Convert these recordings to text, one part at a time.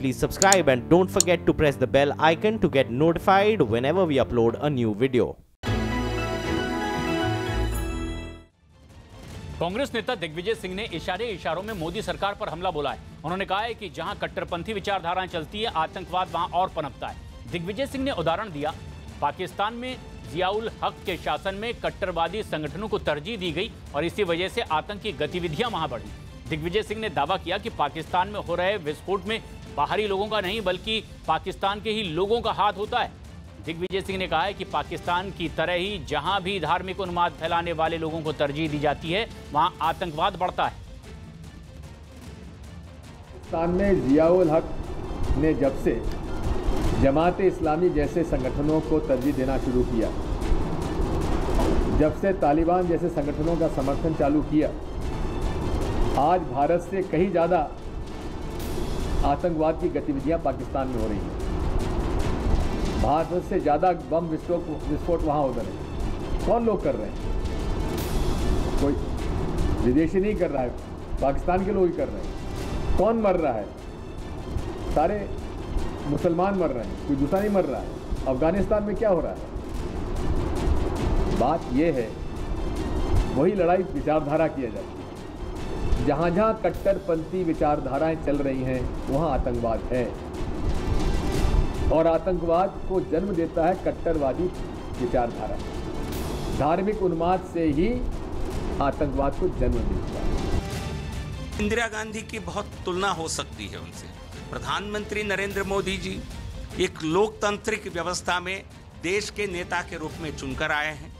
please subscribe and don't forget to press the bell icon to get notified whenever we upload a new video. Congress नेता दिग्विजय सिंह ने इशारों में मोदी सरकार पर हमला बोला है। उन्होंने कहा है कि जहां कट्टरपंथी विचारधाराएं चलती है, आतंकवाद वहां और पनपता है। दिग्विजय सिंह ने उदाहरण दिया, पाकिस्तान में जियाउल हक के शासन में कट्टरवादी संगठनों को तरजीह दी गई और इसी वजह से आतंकी गतिविधियां वहां बढ़ी। दिग्विजय सिंह ने दावा किया कि पाकिस्तान में हो रहे विस्फोट में बाहरी लोगों का नहीं बल्कि पाकिस्तान के ही लोगों का हाथ होता है। दिग्विजय सिंह ने कहा है कि पाकिस्तान की तरह ही जहां भी धार्मिक उन्माद फैलाने वाले लोगों को तरजीह दी जाती है, वहां आतंकवाद बढ़ता है। पाकिस्तान में जियाउल हक ने जब से जमात इस्लामी जैसे संगठनों को तरजीह देना शुरू किया, जब से तालिबान जैसे संगठनों का समर्थन चालू किया, आज भारत से कहीं ज़्यादा आतंकवाद की गतिविधियां पाकिस्तान में हो रही हैं। भारत से ज़्यादा बम विस्फोट वहाँ हो रहे हैं। कौन लोग कर रहे हैं? कोई विदेशी नहीं कर रहा है, पाकिस्तान के लोग ही कर रहे हैं। कौन मर रहा है? सारे मुसलमान मर रहे हैं, कोई दूसरा नहीं मर रहा है। अफगानिस्तान में क्या हो रहा है? बात यह है, वही लड़ाई विचारधारा किया जाए। जहाँ जहाँ कट्टरपंथी विचारधाराएं चल रही हैं, वहाँ आतंकवाद है और आतंकवाद को जन्म देता है कट्टरवादी विचारधारा। धार्मिक उन्माद से ही आतंकवाद को जन्म देता है। इंदिरा गांधी की बहुत तुलना हो सकती है उनसे। प्रधानमंत्री नरेंद्र मोदी जी एक लोकतांत्रिक व्यवस्था में देश के नेता के रूप में चुनकर आए हैं,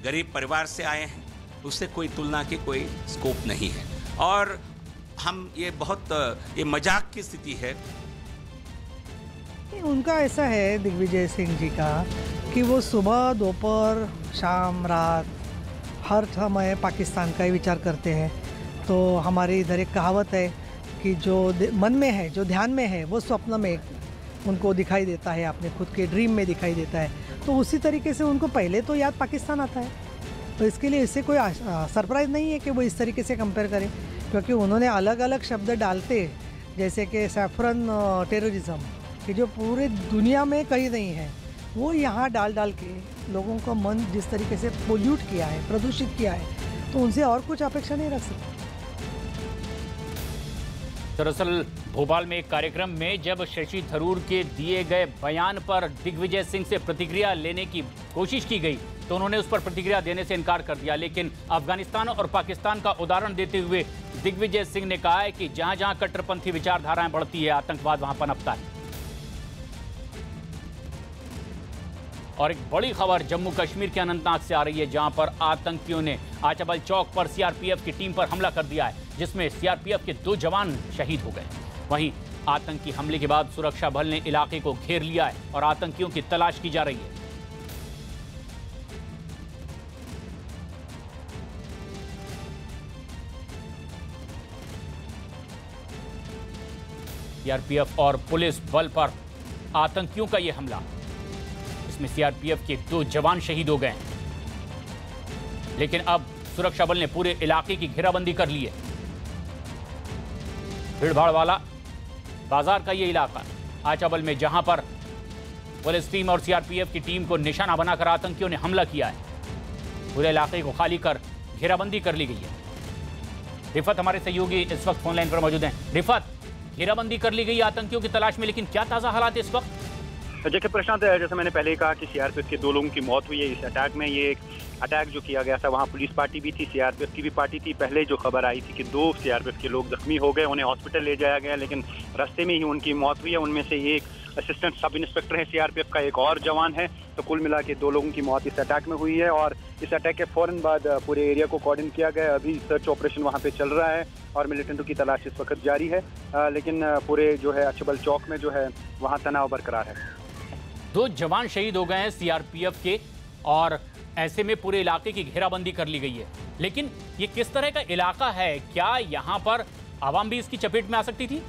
गरीब परिवार से आए हैं, उससे कोई तुलना की कोई स्कोप नहीं है। और हम ये मजाक की स्थिति है। उनका ऐसा है दिग्विजय सिंह जी का कि वो सुबह, दोपहर, शाम, रात हर समय पाकिस्तान का ही विचार करते हैं। तो हमारे इधर एक कहावत है कि जो मन में है, जो ध्यान में है, वो स्वप्न में उनको दिखाई देता है, अपने खुद के ड्रीम में दिखाई देता है। तो उसी तरीके से उनको पहले तो याद पाकिस्तान आता है। तो इसके लिए इससे कोई सरप्राइज़ नहीं है कि वो इस तरीके से कंपेयर करें, क्योंकि उन्होंने अलग अलग शब्द डालते, जैसे कि सैफरन टेररिज्म कि जो पूरे दुनिया में कहीं नहीं है, वो यहाँ डाल के लोगों का मन जिस तरीके से पोल्यूट किया है, प्रदूषित किया है, तो उनसे और कुछ अपेक्षा नहीं रख सकते। दरअसल भोपाल में एक कार्यक्रम में जब शशि थरूर के दिए गए बयान पर दिग्विजय सिंह से प्रतिक्रिया लेने की कोशिश की गई तो उन्होंने उस पर प्रतिक्रिया देने से इनकार कर दिया। लेकिन अफगानिस्तान और पाकिस्तान का उदाहरण देते हुए दिग्विजय सिंह ने कहा है कि जहां जहां कट्टरपंथी विचारधाराएं बढ़ती है, आतंकवाद वहां पनपता है। और एक बड़ी खबर जम्मू कश्मीर के अनंतनाग से आ रही है, जहां पर आतंकियों ने आचबल चौक पर सीआरपीएफ की टीम पर हमला कर दिया है, जिसमें सीआरपीएफ के 2 जवान शहीद हो गए। वहीं आतंकी हमले के बाद सुरक्षा बल ने इलाके को घेर लिया है और आतंकियों की तलाश की जा रही है। सीआरपीएफ और पुलिस बल पर आतंकियों का यह हमला, इसमें सीआरपीएफ के 2 जवान शहीद हो गए। लेकिन अब सुरक्षा बल ने पूरे इलाके की घेराबंदी कर ली है। भीड़भाड़ वाला बाजार का यह इलाका आचाबल में, जहां पर पुलिस टीम और सीआरपीएफ की टीम को निशाना बनाकर आतंकियों ने हमला किया है। पूरे इलाके को खाली कर घेराबंदी कर ली गई है। रिफत हमारे सहयोगी इस वक्त फोनलाइन पर मौजूद हैं। रिफत, घेराबंदी कर ली गई आतंकियों की तलाश में, लेकिन क्या ताजा हालात है इस वक्त? देखिए प्रशांत, जैसा मैंने पहले ही कहा कि सीआरपीएफ के 2 लोगों की मौत हुई है इस अटैक में। ये एक अटैक जो किया गया था, वहाँ पुलिस पार्टी भी थी, सीआरपीएफ की भी पार्टी थी। पहले जो खबर आई थी कि 2 सीआरपीएफ के लोग जख्मी हो गए, उन्हें हॉस्पिटल ले जाया गया, लेकिन रास्ते में ही उनकी मौत हुई है। उनमें से एक असिस्टेंट सब इंस्पेक्टर है सीआरपीएफ का, एक और जवान है। तो कुल मिला के 2 लोगों की मौत इस अटैक में हुई है और इस अटैक के फौरन बाद पूरे एरिया को कॉर्डन किया गया। अभी सर्च ऑपरेशन वहाँ पे चल रहा है और मिलिटेंटों की तलाश इस वक्त जारी है। लेकिन पूरे जो है आचबल चौक में जो है वहाँ तनाव बरकरार है। 2 जवान शहीद हो गए हैं सीआरपीएफ के और ऐसे में पूरे इलाके की घेराबंदी कर ली गई है। लेकिन ये किस तरह का इलाका है? क्या यहाँ पर आवाम भी इसकी चपेट में आ सकती थी?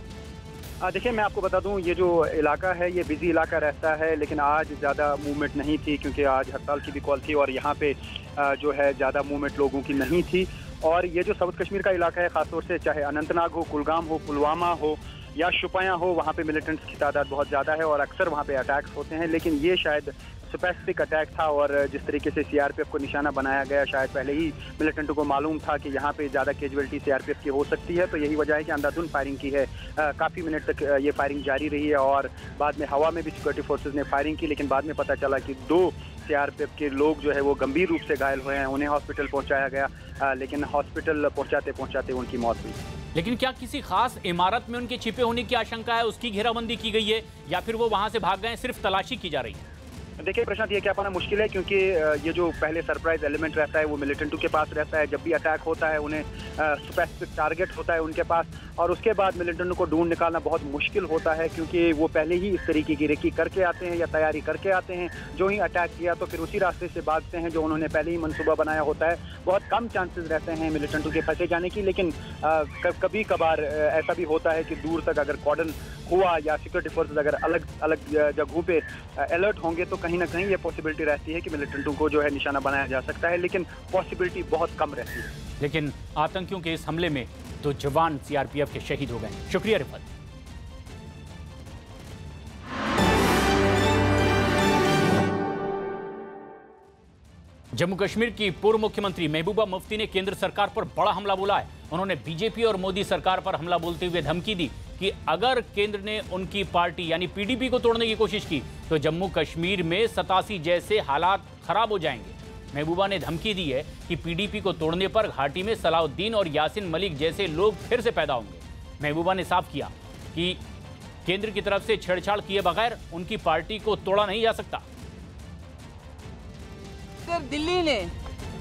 देखिए मैं आपको बता दूं, ये जो इलाका है ये बिजी इलाका रहता है, लेकिन आज ज़्यादा मूवमेंट नहीं थी क्योंकि आज हड़ताल की भी कॉल थी और यहाँ पे जो है ज़्यादा मूवमेंट लोगों की नहीं थी। और ये जो साउथ कश्मीर का इलाका है, ख़ासतौर से चाहे अनंतनाग हो, कुलगाम हो, पुलवामा हो, या शुपाया हो, वहाँ पे मिलिटेंट्स की तादाद बहुत ज़्यादा है और अक्सर वहाँ पे अटैक्स होते हैं। लेकिन ये शायद स्पेसिफिक अटैक था और जिस तरीके से सीआरपीएफ को निशाना बनाया गया, शायद पहले ही मिलिटेंटों को मालूम था कि यहाँ पे ज़्यादा कैजुअलिटी सीआरपीएफ की हो सकती है, तो यही वजह है कि अंधाधुंध फायरिंग की है। काफ़ी मिनट तक ये फायरिंग जारी रही है और बाद में हवा में भी सिक्योरिटी फोर्सेज ने फायरिंग की, लेकिन बाद में पता चला कि 2 सीआरपीएफ के लोग जो है वो गंभीर रूप से घायल हुए हैं। उन्हें हॉस्पिटल पहुँचाया गया, लेकिन हॉस्पिटल पहुँचाते पहुँचाते उनकी मौत हुई। लेकिन क्या किसी खास इमारत में उनके छिपे होने की आशंका है, उसकी घेराबंदी की गई है, या फिर वो वहां से भाग गए, सिर्फ तलाशी की जा रही है? देखिए प्रशांत, ये क्या पाना मुश्किल है क्योंकि ये जो पहले सरप्राइज एलिमेंट रहता है वो मिलिटेंटों के पास रहता है। जब भी अटैक होता है उन्हें स्पेसिफिक टारगेट होता है उनके पास, और उसके बाद मिलिटेंटों को ढूंढ निकालना बहुत मुश्किल होता है क्योंकि वो पहले ही इस तरीके की रेकी करके आते हैं या तैयारी करके आते हैं। जो ही अटैक किया तो फिर उसी रास्ते से भागते हैं जो उन्होंने पहले ही मंसूबा बनाया होता है। बहुत कम चांसेस रहते हैं मिलिटेंटों के फंसे जाने की, लेकिन कभी कभार ऐसा भी होता है कि दूर तक अगर कॉर्डन हुआ या सिक्योरिटी फोर्सेज अगर अलग अलग जगहों पे अलर्ट होंगे तो कहीं ना कहीं ये पॉसिबिलिटी रहती है कि मिलिटेंटों को जो है निशाना बनाया जा सकता है, लेकिन पॉसिबिलिटी बहुत कम रहती है। लेकिन आतंकियों के इस हमले में 2 जवान सीआरपीएफ के शहीद हो गए। शुक्रिया रिफत। जम्मू कश्मीर की पूर्व मुख्यमंत्री महबूबा मुफ्ती ने केंद्र सरकार पर बड़ा हमला बोला है। उन्होंने बीजेपी और मोदी सरकार पर हमला बोलते हुए धमकी दी कि अगर केंद्र ने उनकी पार्टी यानी पीडीपी को तोड़ने की कोशिश की तो जम्मू कश्मीर में 87 जैसे हालात खराब हो जाएंगे। महबूबा ने धमकी दी है कि पीडीपी को तोड़ने पर घाटी में सलाउद्दीन और यासिन मलिक जैसे लोग फिर से पैदा होंगे। महबूबा ने साफ किया कि केंद्र की तरफ से छेड़छाड़ किए बगैर उनकी पार्टी को तोड़ा नहीं जा सकता। अगर दिल्ली ने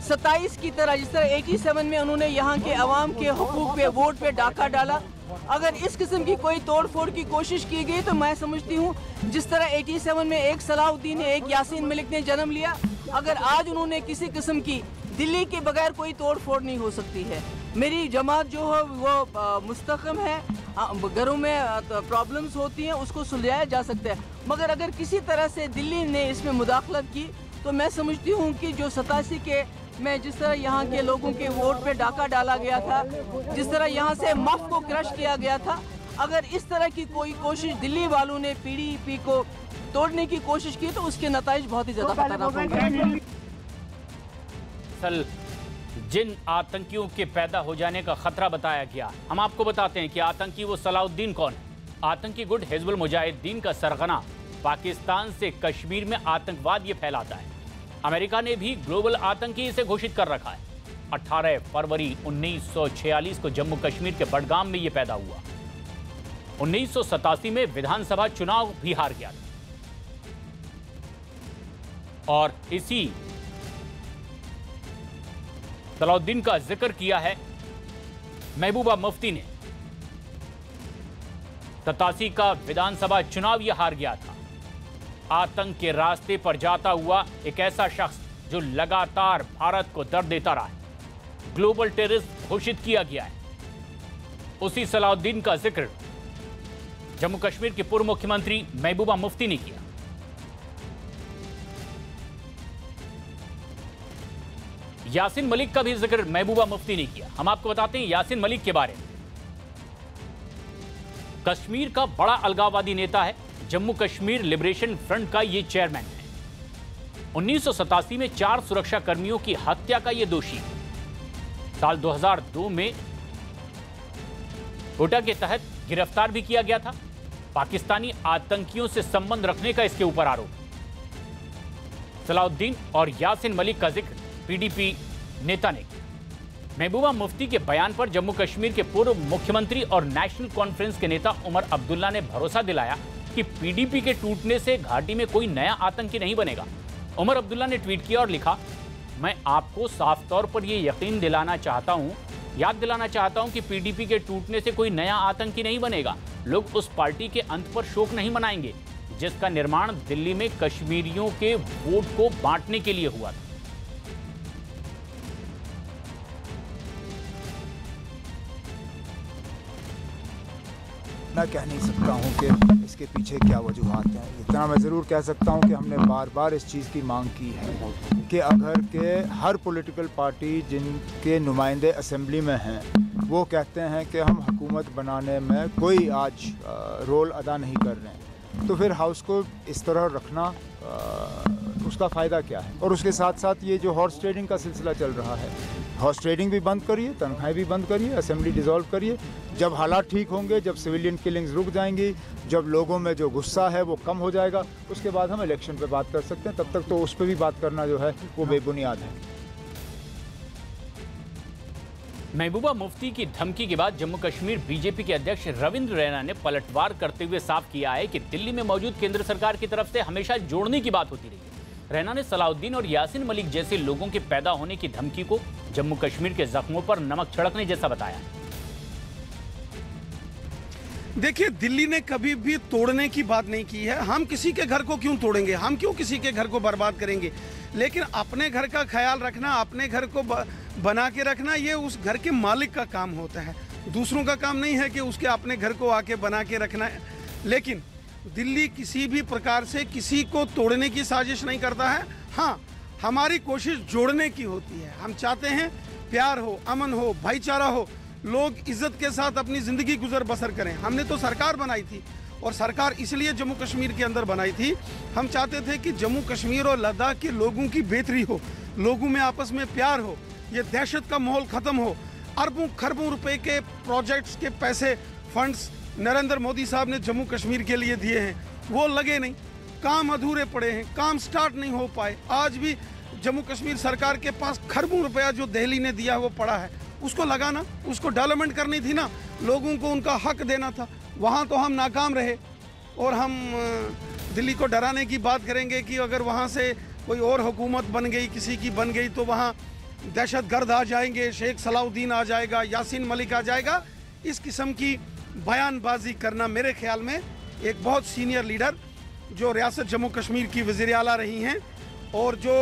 27 की तरह जिस तरह 87 में उन्होंने यहाँ के अवाम के हुकूक पे वोट पे डाका डाला, अगर इस किस्म की कोई तोड़फोड़ की कोशिश की गई तो मैं समझती हूँ जिस तरह 87 में एक सलाउद्दीन एक यासीन मलिक ने जन्म लिया, अगर आज उन्होंने किसी किस्म की दिल्ली के बगैर कोई तोड़फोड़ नहीं हो सकती है। मेरी जमात जो है वो मुस्तकम है, घरों में प्रॉब्लम्स होती हैं उसको सुलझाया जा सकता है, मगर अगर किसी तरह से दिल्ली ने इसमें मुदाखलत की तो मैं समझती हूँ कि जो 87 के में जिस तरह यहाँ के लोगों के वोट पे डाका डाला गया था, जिस तरह यहाँ से मफ को क्रश किया गया था, अगर इस तरह की कोई कोशिश दिल्ली वालों ने पीडीपी को तोड़ने की कोशिश की तो उसके नतीजे बहुत ही ज्यादा खतरनाक होंगे। असल जिन आतंकियों के पैदा हो जाने का खतरा बताया गया, हम आपको बताते हैं कि आतंकी वो सलाउद्दीन कौन है। आतंकी गुट हिजबुल मुजाहिदीन का सरगना पाकिस्तान से कश्मीर में आतंकवाद ये फैलाता है। अमेरिका ने भी ग्लोबल आतंकी इसे घोषित कर रखा है। 18 फरवरी 1946 को जम्मू कश्मीर के बडगाम में ये पैदा हुआ। 1987 में विधानसभा चुनाव भी हार गया था और इसी सलाउद्दीन का जिक्र किया है महबूबा मुफ्ती ने। 87 का विधानसभा चुनाव ये हार गया था। आतंक के रास्ते पर जाता हुआ एक ऐसा शख्स जो लगातार भारत को दर्द देता रहा है, ग्लोबल टेररिस्ट घोषित किया गया है। उसी सलाउद्दीन का जिक्र जम्मू कश्मीर की पूर्व मुख्यमंत्री महबूबा मुफ्ती ने किया। यासिन मलिक का भी जिक्र महबूबा मुफ्ती ने किया। हम आपको बताते हैं यासिन मलिक के बारे में। कश्मीर का बड़ा अलगाववादी नेता है, जम्मू कश्मीर लिबरेशन फ्रंट का ये चेयरमैन है। 1987 में 4 सुरक्षा कर्मियों की हत्या का ये दोषी है। साल 2002 में कोटा के तहत गिरफ्तार भी किया गया था। पाकिस्तानी आतंकियों से संबंध रखने का इसके ऊपर आरोप है। सलाउद्दीन और यासिन मलिक का जिक्र पीडीपी नेता ने किया। महबूबा मुफ्ती के बयान पर जम्मू कश्मीर के पूर्व मुख्यमंत्री और नेशनल कॉन्फ्रेंस के नेता उमर अब्दुल्ला ने भरोसा दिलाया कि पीडीपी के टूटने से घाटी में कोई नया आतंकी नहीं बनेगा। उमर अब्दुल्ला ने ट्वीट किया और लिखा, मैं आपको साफ तौर पर यह यकीन दिलाना चाहता हूं, याद दिलाना चाहता हूं कि पीडीपी के टूटने से कोई नया आतंकी नहीं बनेगा। लोग उस पार्टी के अंत पर शोक नहीं मनाएंगे जिसका निर्माण दिल्ली में कश्मीरियों के वोट को बांटने के लिए हुआ था। मैं कह नहीं सकता हूं कि इसके इसके पीछे क्या वजूहात हैं। इतना मैं ज़रूर कह सकता हूँ कि हमने बार बार इस चीज़ की मांग की है कि अगर के हर पॉलिटिकल पार्टी जिनके नुमाइंदे असेंबली में हैं वो कहते हैं कि हम हुकूमत बनाने में कोई आज रोल अदा नहीं कर रहे हैं, तो फिर हाउस को इस तरह रखना उसका फ़ायदा क्या है। और उसके साथ साथ ये जो हॉर्स ट्रेडिंग का सिलसिला चल रहा है, हॉर्स ट्रेडिंग भी बंद करिए, तनख्वाहें भी बंद करिए, असेंबली डिसॉल्व करिए। जब हालात ठीक होंगे, जब सिविलियन किलिंग्स रुक जाएंगी, जब लोगों में जो गुस्सा है वो कम हो जाएगा, उसके बाद हम इलेक्शन पे बात कर सकते हैं। तब तक तो उस पर भी बात करना जो है वो बेबुनियाद है। महबूबा मुफ्ती की धमकी के बाद जम्मू कश्मीर बीजेपी के अध्यक्ष रविंद्र रैना ने पलटवार करते हुए साफ किया है कि दिल्ली में मौजूद केंद्र सरकार की तरफ से हमेशा जोड़ने की बात होती रही है। रैना ने सलाउद्दीन और यासीन मलिक जैसे लोगों के पैदा होने की धमकी को जम्मू कश्मीर के जख्मों पर नमक छिड़कने जैसा बताया। देखिए, दिल्ली ने कभी भी तोड़ने की बात नहीं की है। हम किसी के घर को क्यों तोड़ेंगे, हम क्यों किसी के घर को बर्बाद करेंगे, लेकिन अपने घर का ख्याल रखना, अपने घर को बना के रखना, ये उस घर के मालिक का काम होता है। दूसरों का काम नहीं है कि उसके अपने घर को आके बना के रखना है। लेकिन दिल्ली किसी भी प्रकार से किसी को तोड़ने की साजिश नहीं करता है। हाँ, हमारी कोशिश जोड़ने की होती है। हम चाहते हैं प्यार हो, अमन हो, भाईचारा हो, लोग इज्जत के साथ अपनी ज़िंदगी गुजर बसर करें। हमने तो सरकार बनाई थी और सरकार इसलिए जम्मू कश्मीर के अंदर बनाई थी, हम चाहते थे कि जम्मू कश्मीर और लद्दाख के लोगों की बेहतरी हो, लोगों में आपस में प्यार हो, ये दहशत का माहौल ख़त्म हो। अरबों खरबों रुपए के प्रोजेक्ट्स के पैसे, फंड्स नरेंद्र मोदी साहब ने जम्मू कश्मीर के लिए दिए हैं, वो लगे नहीं, काम अधूरे पड़े हैं, काम स्टार्ट नहीं हो पाए। आज भी जम्मू कश्मीर सरकार के पास खरबों रुपया जो दिल्ली ने दिया है वो पड़ा है, उसको लगाना, उसको डेवलपमेंट करनी थी ना, लोगों को उनका हक देना था। वहाँ तो हम नाकाम रहे और हम दिल्ली को डराने की बात करेंगे कि अगर वहाँ से कोई और हुकूमत बन गई, किसी की बन गई, तो वहाँ दहशतगर्द आ जाएंगे, शेख सलाउद्दीन आ जाएगा, यासीन मलिक आ जाएगा। इस किस्म की बयानबाजी करना मेरे ख्याल में एक बहुत सीनियर लीडर जो रियासत जम्मू कश्मीर की वज़ीर आला रही हैं और जो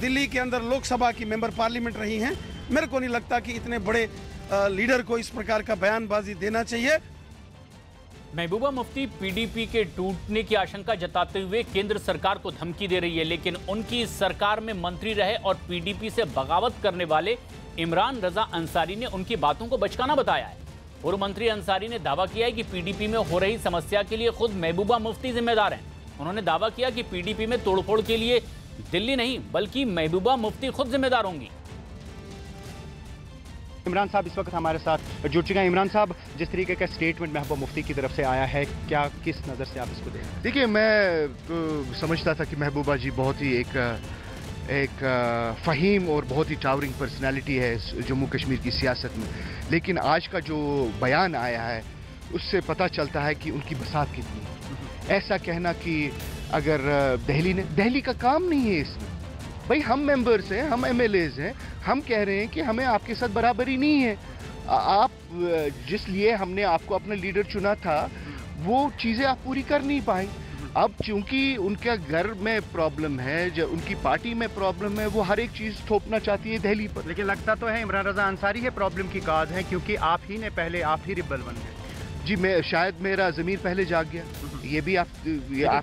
दिल्ली के अंदर लोकसभा की मेंबर पार्लियामेंट रही हैं, मेरे को नहीं लगता कि इतने बड़े लीडर को इस प्रकार का बयानबाजी देना चाहिए। महबूबा मुफ्ती पीडीपी के टूटने की आशंका जताते हुए केंद्र सरकार को धमकी दे रही है, लेकिन उनकी सरकार में मंत्री रहे और पीडीपी से बगावत करने वाले इमरान रजा अंसारी ने उनकी बातों को बचकाना बताया है। पूर्व मंत्री अंसारी ने दावा किया है कि पीडीपी में हो रही समस्या के लिए खुद महबूबा मुफ्ती जिम्मेदार हैं। उन्होंने दावा किया कि पीडीपी में तोड़फोड़ के लिए दिल्ली नहीं बल्कि महबूबा मुफ्ती खुद जिम्मेदार होंगी। इमरान साहब इस वक्त हमारे साथ जुड़ चुके हैं। इमरान साहब, जिस तरीके का स्टेटमेंट महबूबा मुफ्ती की तरफ से आया है, क्या किस नज़र से आप इसको देख रहे हैं? देखिए, मैं तो समझता था कि महबूबा जी बहुत ही एक फ़हीम और बहुत ही टावरिंग पर्सनालिटी है जम्मू कश्मीर की सियासत में, लेकिन आज का जो बयान आया है उससे पता चलता है कि उनकी बसात कितनी है। ऐसा कहना कि अगर दिल्ली का काम नहीं है इसमें, भाई हम मेंबर्स हैं, हम एमएलएज हैं, हम कह रहे हैं कि हमें आपके साथ बराबरी नहीं है। आप जिस लिए हमने आपको अपना लीडर चुना था वो चीज़ें आप पूरी कर नहीं पाए। अब चूंकि उनके घर में प्रॉब्लम है, जो उनकी पार्टी में प्रॉब्लम है, वो हर एक चीज़ थोपना चाहती है दिल्ली पर। लेकिन लगता तो है इमरान रजा अंसारी है प्रॉब्लम की काज है, क्योंकि आप ही ने पहले, आप ही रिबल बन गए। जी, मैं शायद मेरा ज़मीर पहले जाग गया, ये भी आप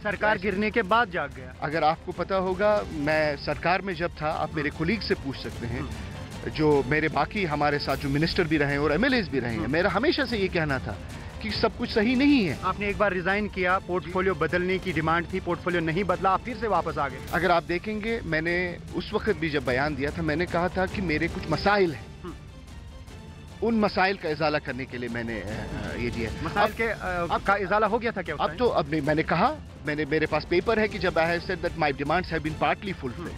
सरकार गिरने के बाद जाग गया। अगर आपको पता होगा, मैं सरकार में जब था, आप मेरे कोलीग से पूछ सकते हैं, जो मेरे बाकी हमारे साथ जो मिनिस्टर भी रहे हैं और एमएलएज भी रहे हैं, मेरा हमेशा से ये कहना था कि सब कुछ सही नहीं है। आपने एक बार रिजाइन किया, पोर्टफोलियो बदलने की डिमांड थी, पोर्टफोलियो नहीं बदला, आप फिर से वापस आ गए। अगर आप देखेंगे, मैंने उस वक्त भी जब बयान दिया था, मैंने कहा था कि मेरे कुछ मसाइल हैं, उन मसाइल का इजाला करने के लिए मैंने ये दिया। मसाइल का इजाला हो गया था क्या? अब तो अब नहीं, मैंने कहा, मेरे पास पेपर है कि जब I have said that my demands have been partly fulfilled,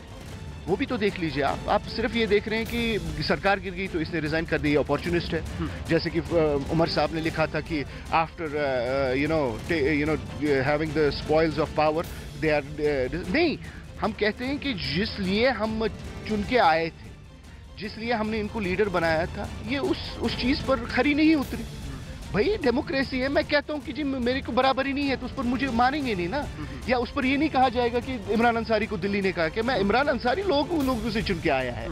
वो भी तो देख लीजिए आप सिर्फ ये देख रहे हैं कि सरकार गिर गई तो इसने रिजाइन कर दी, अपॉर्चुनिस्ट है। जैसे कि उमर साहब ने लिखा था कि after having the spoils of power they are नहीं, हम कहते हैं कि जिस लिए हम चुन के आए थे, जिस लिए हमने इनको लीडर बनाया था, ये उस चीज़ पर खरी नहीं उतरी। भाई डेमोक्रेसी है, मैं कहता हूँ कि जी मेरे को बराबरी नहीं है तो उस पर मुझे मानेंगे नहीं ना, या उस पर ये नहीं कहा जाएगा कि इमरान अंसारी को दिल्ली ने कहा कि मैं इमरान अंसारी लोगों से चुन के आया है।